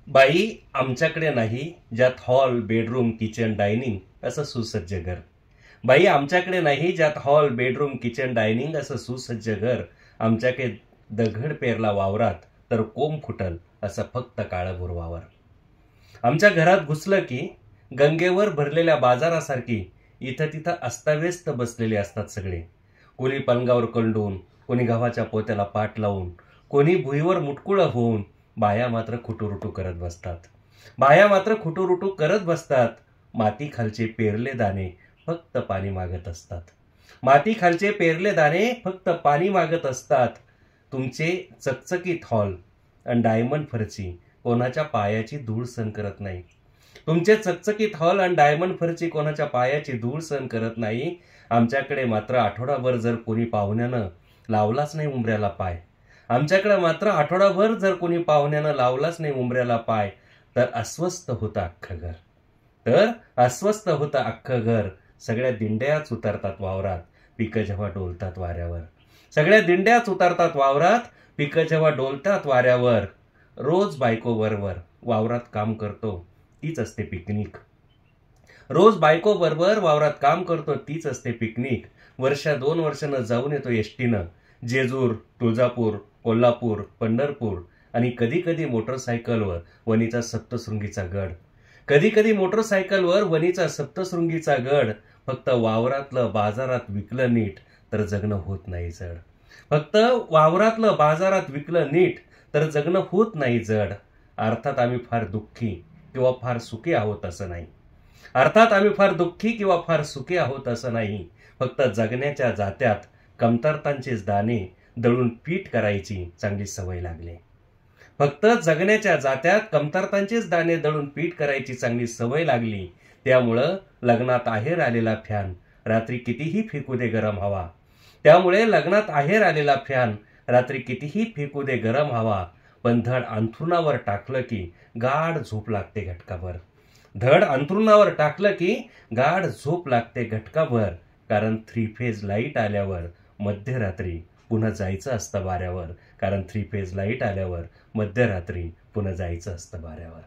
बाई आमच्याकडे नाही ज्यात हॉल बेडरूम किचन डायनिंग असं सुसज्ज घर. बाई आमच्याकडे नाही ज्यात हॉल बेडरूम किचन डायनिंग असं सुसज्ज घर. आमच्याकडे दगड पेरला वावरात तर कोंब फुटल असं फक्त काळभोर वावर. आमच्या घरात घुसलं की गंगेवर भरलेल्या बाजारासारखी इथं तिथं अस्ताव्यस्त बसलेले असतात सगळे. कोणी पलंगावर कंडून, कोणी गव्हाच्या पोत्याला पाठ लावून, कोणी भुईवर मुटकुळं होऊन. बाया मात्र खुटुरुटू करत बसतात. बाया मात्र खुटुरुटू करत बसतात. माती खालचे पेरले दाणे फक्त पाणी मागत असतात. माती खालचे पेरले दाणे फक्त पाणी मागत असतात. तुमचे चकचकीत हॉल आणि डायमंड फरची कोणाच्या पायाची धूळ सहन करत नाही. तुमचे चकचकीत हॉल आणि डायमंड फरची कोणाच्या पायाची धूळ सहन करत नाही. आमच्याकडे मात्र आठवडाभर जर कोणी पाहुण्यानं लावलाच नाही उंबऱ्याला पाय, आमच्याकडे मात्र आठवडाभर जर कोणी पाहुण्यानं लावलाच नाही उंबऱ्याला पाय, तर अस्वस्थ होतं अख्खं घर. अस्वस्थ होतं अख्खं घर. सगळ्या दिंड्याच उतरतात वावरात, पिकं जेव्हा डोलतात वाऱ्यावर. सगळ्या दिंड्याच उतरतात वावरात, पिकं जेव्हा डोलतात वाऱ्यावर. रोज बायको बरोबर वावरात काम करतो तीच असते पिकनिक. रोज बायको बरोबर वावरात काम करतो तीच असते पिकनिक. वर्षा 2 वर्षानं जाऊन येतो एसटीनं जेजूर, तुळजापूर, कोल्हापूर, पंढरपूर आणि कधी कधी मोटरसायकलवर वणीचा सप्तशृंगीचा गड. कधी कधी मोटरसायकलवर वणीचा सप्तशृंगीचा गड. फक्त वावरातलं बाजारात विकलं नीट तर जगणं होत नाही जड. फक्त वावरातलं बाजारात विकलं नीट तर जगणं होत नाही जड. अर्थात आम्ही फार दुःखी किंवा फार सुखी आहोत असं नाही. अर्थात आम्ही फार दुःखी किंवा फार सुखी आहोत असं नाही. फक्त जगण्याच्या जात्यात कमतरतांचेच दाणे दळून पीठ करायची चांगली सवय लागली. फक्त जगण्याच्या जात्यात कमतरतांचेच दाणे दळून पीठ करायची चांगली सवय लागली. त्यामुळं लग्नात आहेर आलेला फॅन रात्री कितीही फेकू दे गरम हवा. त्यामुळे लग्नात आहेर आलेला फॅन रात्री कितीही फेकू दे गरम हवा. पण धड अंथरुणावर टाकलं की गाढ झोप लागते घटकाभर. धड अंथरुणावर टाकलं की गाढ झोप लागते घटकाभर. कारण 3 फेज लाईट आल्यावर मध्यरात्री पुन्हा जायचं असतं वाऱ्यावर. कारण 3 फेज लाईट आल्यावर मध्यरात्री पुन्हा जायचं असतं वाऱ्यावर.